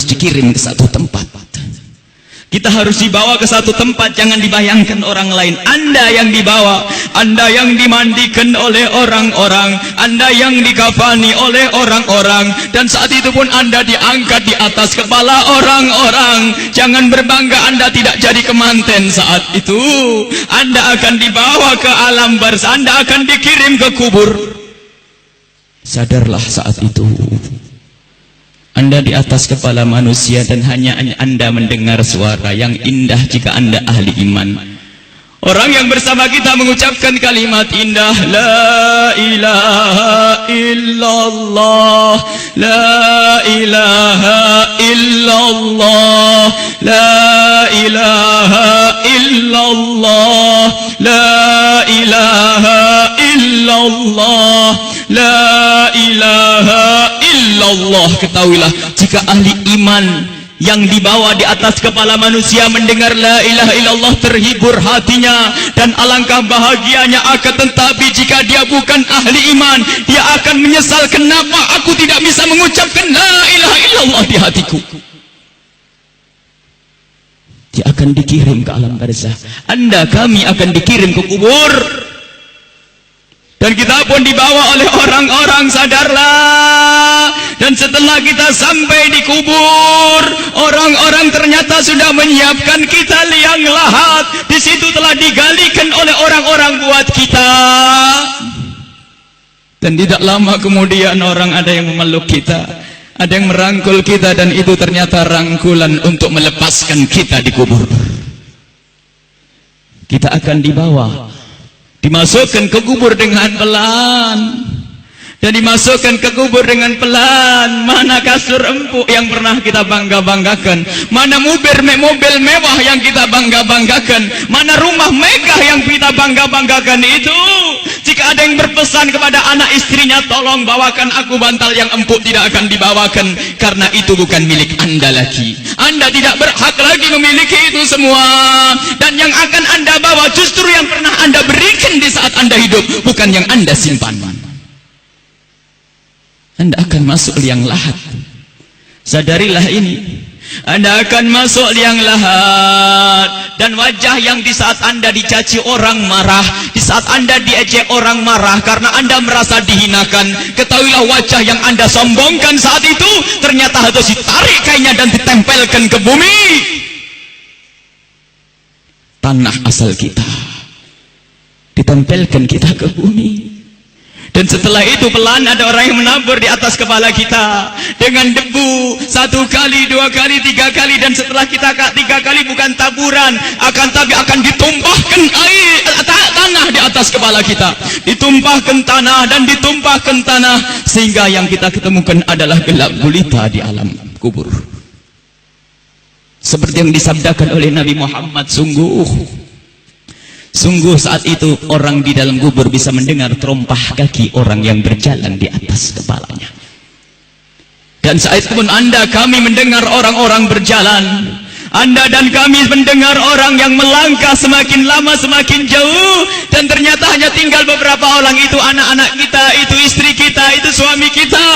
dikirim ke satu tempat. Kita harus dibawa ke satu tempat, jangan dibayangkan orang lain. Anda yang dibawa, Anda yang dimandikan oleh orang-orang, Anda yang dikafani oleh orang-orang, dan saat itu pun Anda diangkat di atas kepala orang-orang. Jangan berbangga Anda tidak jadi kemanten saat itu. Anda akan dibawa ke alam barzah, Anda akan dikirim ke kubur. Sadarlah saat itu Anda di atas kepala manusia dan hanya Anda mendengar suara yang indah jika Anda ahli iman. Orang yang bersama kita mengucapkan kalimat indah, la ilaha illallah, la ilaha illallah, la ilaha illallah, la ilaha illallah, la ilaha illallah. Ketahuilah, jika ahli iman yang dibawa di atas kepala manusia mendengar la ilaha illallah, terhibur hatinya dan alangkah bahagianya. Akan tetapi jika dia bukan ahli iman, dia akan menyesal, kenapa aku tidak bisa mengucapkan la ilaha illallah di hatiku. Dia akan dikirim ke alam barzah. Anda, kami akan dikirim ke kubur. Dan kita pun dibawa oleh orang-orang, sadarlah. Dan setelah kita sampai di kubur, orang-orang ternyata sudah menyiapkan kita liang lahat. Di situ telah digalikan oleh orang-orang buat kita. Dan tidak lama kemudian orang ada yang memeluk kita, ada yang merangkul kita, dan itu ternyata rangkulan untuk melepaskan kita di kubur. Kita akan dibawa, dimasukkan ke kubur dengan pelan, dan dimasukkan ke kubur dengan pelan. Mana kasur empuk yang pernah kita bangga-banggakan, mana mobil mewah yang kita bangga-banggakan, mana rumah megah yang kita bangga-banggakan itu. Jika ada yang berpesan kepada anak istrinya, tolong bawakan aku bantal yang empuk, tidak akan dibawakan, karena itu bukan milik Anda lagi. Anda tidak berhak lagi memiliki itu semua. Dan yang akan Anda bawa justru yang pernah Anda berikan di saat Anda hidup, bukan yang Anda simpan. Anda akan masuk liang lahat. Sadarilah ini. Anda akan masuk liang lahat. Dan wajah yang di saat Anda dicaci orang marah, di saat Anda diejek orang marah karena Anda merasa dihinakan, ketahuilah wajah yang Anda sombongkan saat itu ternyata harus ditarik kainnya dan ditempelkan ke bumi, tanah asal kita, ditempelkan kita ke bumi. Dan setelah itu pelan ada orang yang menabur di atas kepala kita dengan debu, 1 kali, 2 kali, 3 kali, dan setelah kita 3 kali bukan taburan, tapi akan ditumpahkan air tanah di atas kepala kita, ditumpahkan tanah dan ditumpahkan tanah, sehingga yang kita ketemukan adalah gelap gulita di alam kubur. Seperti yang disabdakan oleh Nabi Muhammad, sungguh saat itu orang di dalam kubur bisa mendengar terompah kaki orang yang berjalan di atas kepalanya. Dan saat itu pun Anda, kami mendengar orang-orang berjalan. Anda dan kami mendengar orang yang melangkah semakin lama semakin jauh. Dan ternyata hanya tinggal beberapa orang, itu anak-anak kita, itu istri kita, itu suami kita.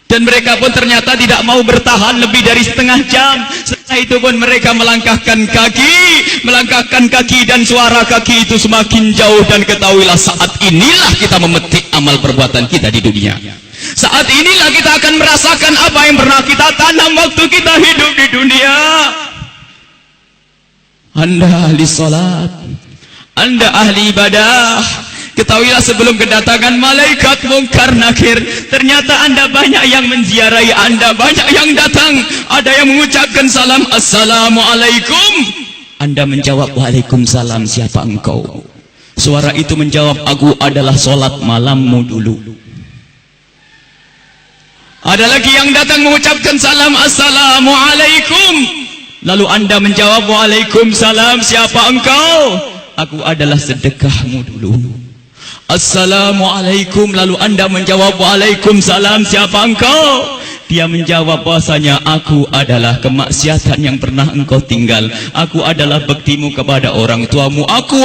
Dan mereka pun ternyata tidak mau bertahan lebih dari setengah jam. Setelah itu pun mereka melangkahkan kaki, dan suara kaki itu semakin jauh. Dan ketahuilah, saat inilah kita memetik amal perbuatan kita di dunia. Saat inilah kita akan merasakan apa yang pernah kita tanam waktu kita hidup di dunia. Anda ahli salat, Anda ahli ibadah, ketahuilah sebelum kedatangan malaikat mungkar nakir, ternyata Anda banyak yang menziarahi Anda, banyak yang datang. Ada yang mengucapkan salam, assalamualaikum. Anda menjawab, waalaikumsalam, siapa engkau? Suara itu menjawab, aku adalah sholat malammu dulu. Ada lagi yang datang mengucapkan salam, assalamualaikum. Lalu Anda menjawab, waalaikumsalam, siapa engkau? Aku adalah sedekahmu dulu. Assalamualaikum. Lalu Anda menjawab, waalaikumsalam, siapa engkau? Dia menjawab bahasanya, aku adalah kemaksiatan yang pernah engkau tinggal, aku adalah baktimu kepada orang tuamu, aku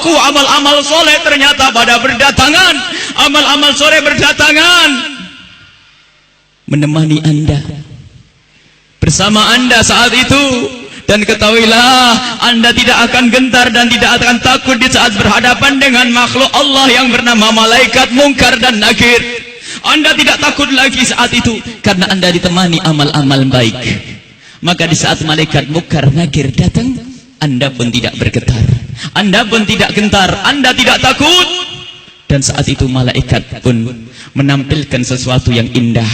amal-amal soleh ternyata pada berdatangan, amal-amal soleh berdatangan menemani Anda. bersama Anda saat itu. Dan ketahuilah, Anda tidak akan gentar dan tidak akan takut di saat berhadapan dengan makhluk Allah yang bernama malaikat Munkar dan Nakir. Anda tidak takut lagi saat itu, karena Anda ditemani amal-amal baik. Maka di saat malaikat Munkar Nakir datang, Anda pun tidak bergetar, Anda pun tidak gentar, Anda tidak takut. Dan saat itu malaikat pun menampilkan sesuatu yang indah.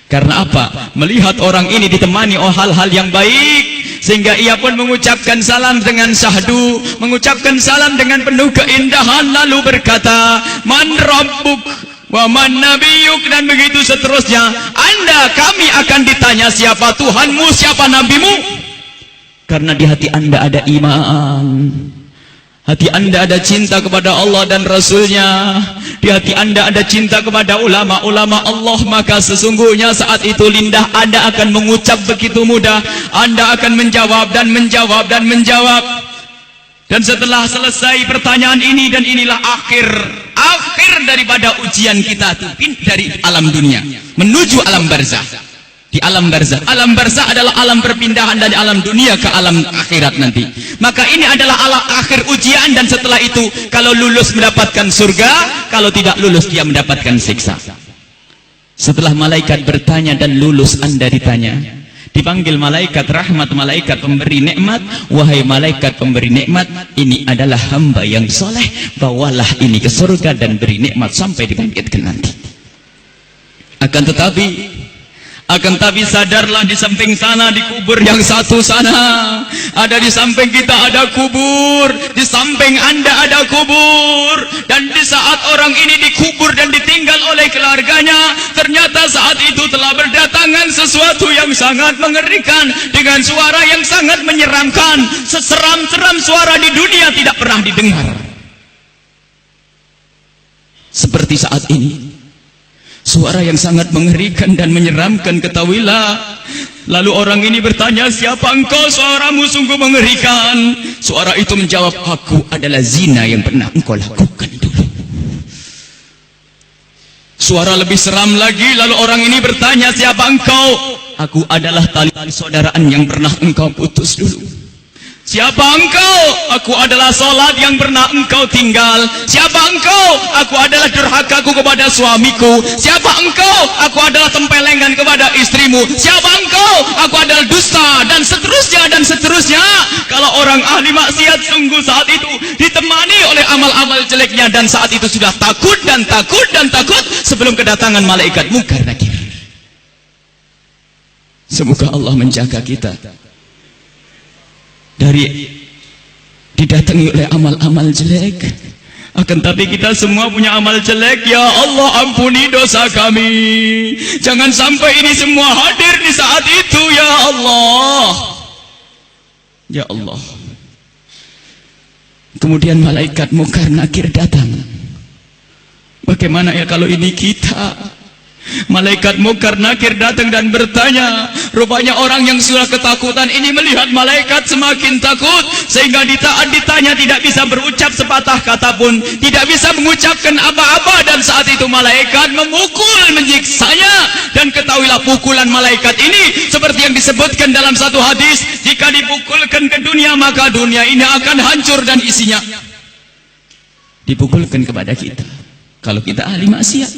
Karena apa? Melihat orang ini ditemani oleh hal-hal yang baik, sehingga ia pun mengucapkan salam dengan syahdu, mengucapkan salam dengan penuh keindahan, lalu berkata, Man Rabbuk wa man nabiyuk, dan begitu seterusnya. Kami akan ditanya, siapa Tuhanmu, siapa nabimu? Karena di hati Anda ada iman, hati Anda ada cinta kepada Allah dan Rasulnya, di hati Anda ada cinta kepada ulama-ulama Allah, maka sesungguhnya saat itu lidah Anda akan mengucap begitu mudah. Anda akan menjawab dan menjawab dan menjawab. Dan setelah selesai pertanyaan ini, dan inilah akhir daripada ujian kita dari alam dunia menuju alam barzah. Di alam barzah, alam barzah adalah alam perpindahan dari alam dunia ke alam akhirat nanti. Maka ini adalah alam akhir ujian, dan setelah itu kalau lulus mendapatkan surga, kalau tidak lulus dia mendapatkan siksa. Setelah malaikat bertanya dan lulus, Anda ditanya, dipanggil malaikat rahmat, malaikat pemberi nikmat. Wahai malaikat pemberi nikmat, ini adalah hamba yang soleh, bawalah ini ke surga dan beri nikmat sampai dibangkitkan nanti. Akan tetapi sadarlah, di samping sana, di kubur yang satu sana, ada di samping kita ada kubur, di samping Anda ada kubur. Dan di saat orang ini dikubur dan ditinggal oleh keluarganya, ternyata saat itu telah berdatangan sesuatu yang sangat mengerikan, dengan suara yang sangat menyeramkan. Seseram-seram suara di dunia tidak pernah didengar seperti saat ini. Suara yang sangat mengerikan dan menyeramkan, ketahuilah. Lalu orang ini bertanya, siapa engkau? Suaramu sungguh mengerikan. Suara itu menjawab, aku adalah zina yang pernah engkau lakukan dulu. Suara lebih seram lagi, lalu orang ini bertanya, siapa engkau? Aku adalah tali saudaraan yang pernah engkau putus dulu. Siapa engkau? Aku adalah salat yang pernah engkau tinggal. Siapa engkau? Aku adalah durhakaku kepada suamiku. Siapa engkau? Aku adalah tempelengan kepada istrimu. Siapa engkau? Aku adalah dusta, dan seterusnya dan seterusnya. Kalau orang ahli maksiat sungguh saat itu ditemani oleh amal-amal jeleknya, dan saat itu sudah takut dan takut dan takut sebelum kedatangan malaikat Munkar Nakir. Semoga Allah menjaga kita dari didatangi oleh amal-amal jelek. Akan tapi kita semua punya amal jelek. Ya Allah, ampuni dosa kami. Jangan sampai ini semua hadir di saat itu, ya Allah. Ya Allah. Kemudian malaikat Munkar Nakir datang. Bagaimana ya kalau ini kita? Malaikat Munkar Nakir datang dan bertanya. Rupanya orang yang sudah ketakutan ini melihat malaikat semakin takut, sehingga ditanya tidak bisa berucap sepatah kata pun, tidak bisa mengucapkan apa-apa. Dan saat itu malaikat memukul, menyiksanya. Dan ketahuilah, pukulan malaikat ini seperti yang disebutkan dalam satu hadis, jika dipukulkan ke dunia, maka dunia ini akan hancur dan isinya. Dipukulkan kepada kita kalau kita ahli maksiat,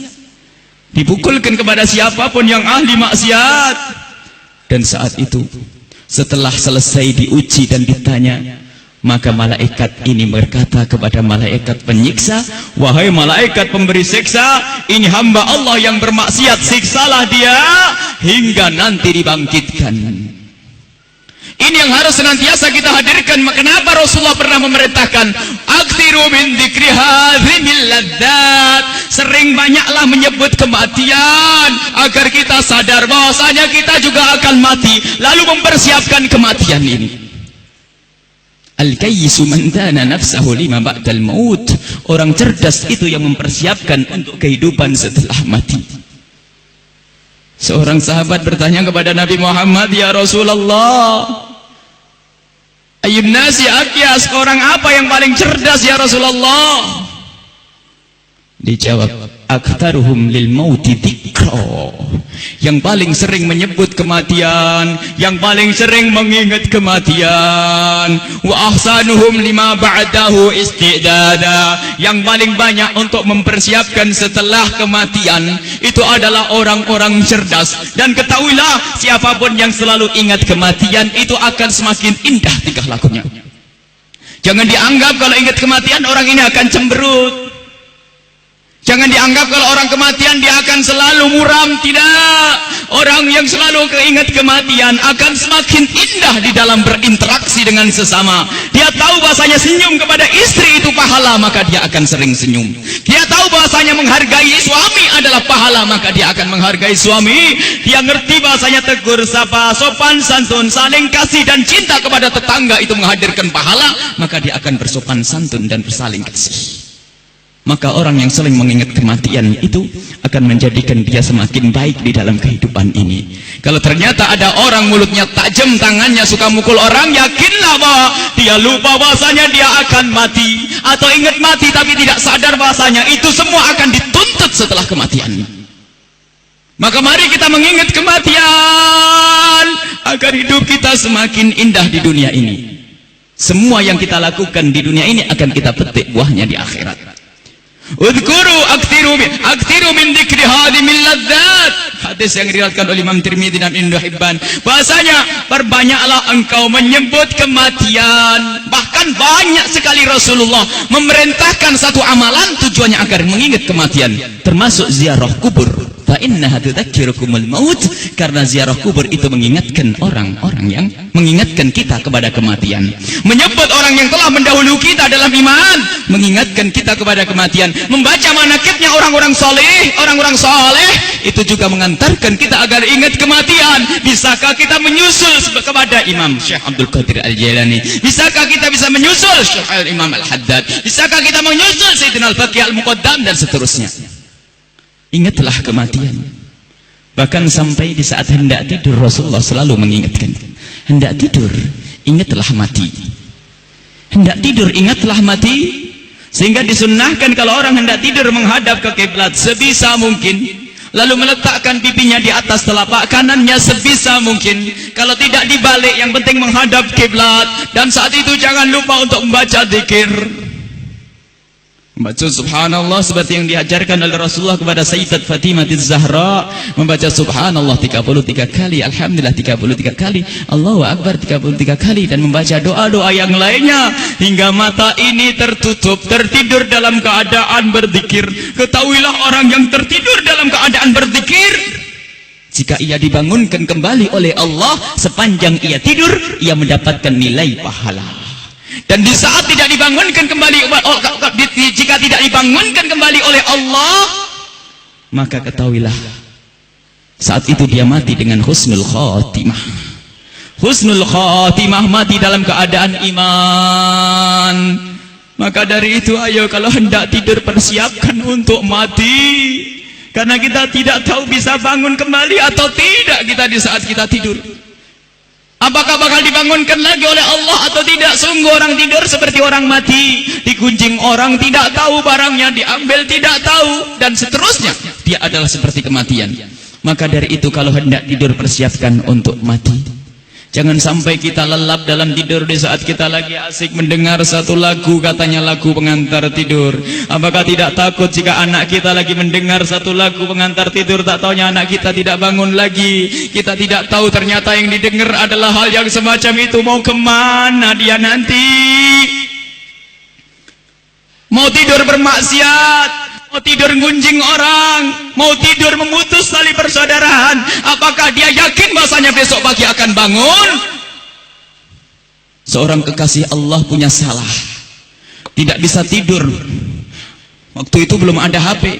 dipukulkan kepada siapapun yang ahli maksiat. Dan saat itu setelah selesai diuji dan ditanya, maka malaikat ini berkata kepada malaikat penyiksa, wahai malaikat pemberi siksa, ini hamba Allah yang bermaksiat, siksalah dia hingga nanti dibangkitkan. Ini yang harus senantiasa kita hadirkan. Kenapa Rasulullah pernah memerintahkan, aktsiru min dzikri hadzimil ladzat, sering banyaklah menyebut kematian, agar kita sadar bahwasanya kita juga akan mati, lalu mempersiapkan kematian ini. Al-kayyisu man dana nafsahu lima ba'dal maut. Orang cerdas itu yang mempersiapkan untuk kehidupan setelah mati. Seorang sahabat bertanya kepada Nabi Muhammad, ya Rasulullah, ayyun nasi akyas, orang apa yang paling cerdas ya Rasulullah? Dijawab, aktsaruhum lil mauti dzikra. Yang paling sering menyebut kematian, yang paling sering mengingat kematian. Wa ahsanuhum lima ba'dahu istidada. Yang paling banyak untuk mempersiapkan setelah kematian itu adalah orang-orang cerdas. Dan ketahuilah, siapapun yang selalu ingat kematian itu akan semakin indah tingkah lakunya. Jangan dianggap kalau ingat kematian orang ini akan cemberut. Jangan dianggap kalau orang kematian dia akan selalu muram. Tidak. Orang yang selalu keingat kematian akan semakin indah di dalam berinteraksi dengan sesama. Dia tahu bahasanya senyum kepada istri itu pahala, maka dia akan sering senyum. Dia tahu bahasanya menghargai suami adalah pahala, maka dia akan menghargai suami. Dia ngerti bahasanya tegur sapa, sopan santun, saling kasih dan cinta kepada tetangga itu menghadirkan pahala, maka dia akan bersopan santun dan bersaling kasih. Maka orang yang sering mengingat kematian itu akan menjadikan dia semakin baik di dalam kehidupan ini. Kalau ternyata ada orang mulutnya tajam, tangannya suka mukul orang, yakinlah bahwa dia lupa bahasanya dia akan mati. Atau ingat mati tapi tidak sadar bahasanya itu semua akan dituntut setelah kematian. Maka mari kita mengingat kematian agar hidup kita semakin indah di dunia ini. Semua yang kita lakukan di dunia ini akan kita petik buahnya di akhirat. Udhkuru aktiru min dzikri hadimil ladzat. Hadis yang diriwayatkan oleh Imam Tirmidzi dan Ibnu Hibban. Bahasanya, perbanyaklah engkau menyebut kematian. Bahkan banyak sekali Rasulullah memerintahkan satu amalan tujuannya agar mengingat kematian, termasuk ziarah kubur. Fa innaha tudzakirukumul maut, karena ziarah kubur itu mengingatkan orang-orang yang mengingatkan kita kepada kematian. Menyebut orang yang telah mendahului kita dalam iman, mengingatkan kita kepada kematian. Membaca manaqibnya orang-orang soleh, orang-orang soleh itu juga mengantarkan kita agar ingat kematian. Bisakah kita menyusul kepada Imam Syekh Abdul Qadir Al-Jailani? Bisakah kita bisa menyusul Syekh Imam Al-Haddad? Bisakah kita menyusul Sayyidina Al-Faqih Al-Muqaddam dan seterusnya? Ingatlah kematian. Bahkan sampai di saat hendak tidur Rasulullah selalu mengingatkan, hendak tidur ingatlah mati, hendak tidur ingatlah mati. Sehingga disunnahkan kalau orang hendak tidur menghadap ke kiblat sebisa mungkin, lalu meletakkan pipinya di atas telapak kanannya sebisa mungkin. Kalau tidak dibalik, yang penting menghadap kiblat. Dan saat itu jangan lupa untuk membaca zikir, membaca subhanallah seperti yang diajarkan oleh Rasulullah kepada Sayyidat Fatimah Az-Zahra, membaca subhanallah 33 kali, alhamdulillah 33 kali, Allahu Akbar 33 kali, dan membaca doa-doa yang lainnya hingga mata ini tertutup, tertidur dalam keadaan berzikir. Ketahuilah orang yang tertidur dalam keadaan berzikir, jika ia dibangunkan kembali oleh Allah sepanjang ia tidur, ia mendapatkan nilai pahala. Dan di saat tidak dibangunkan kembali, jika tidak dibangunkan kembali oleh Allah, maka ketahuilah saat itu dia mati dengan husnul khatimah. Husnul khatimah, mati dalam keadaan iman. Maka dari itu, ayo kalau hendak tidur persiapkan untuk mati, karena kita tidak tahu bisa bangun kembali atau tidak kita di saat kita tidur. Apakah bakal dibangunkan lagi oleh Allah atau tidak? Sungguh orang tidur seperti orang mati. Digunjing orang, tidak tahu barangnya, diambil tidak tahu, dan seterusnya. Dia adalah seperti kematian. Maka dari itu kalau hendak tidur persiapkan untuk mati. Jangan sampai kita lelap dalam tidur di saat kita lagi asik mendengar satu lagu, katanya lagu pengantar tidur. Apakah tidak takut jika anak kita lagi mendengar satu lagu pengantar tidur, tak taunya anak kita tidak bangun lagi? Kita tidak tahu ternyata yang didengar adalah hal yang semacam itu. Mau kemana dia nanti? Mau tidur bermaksiat, mau tidur gunjing orang, mau tidur memutus tali persaudaraan. Apakah dia yakin bahasanya besok pagi akan bangun? Seorang kekasih Allah punya salah, tidak bisa tidur. Waktu itu belum ada HP.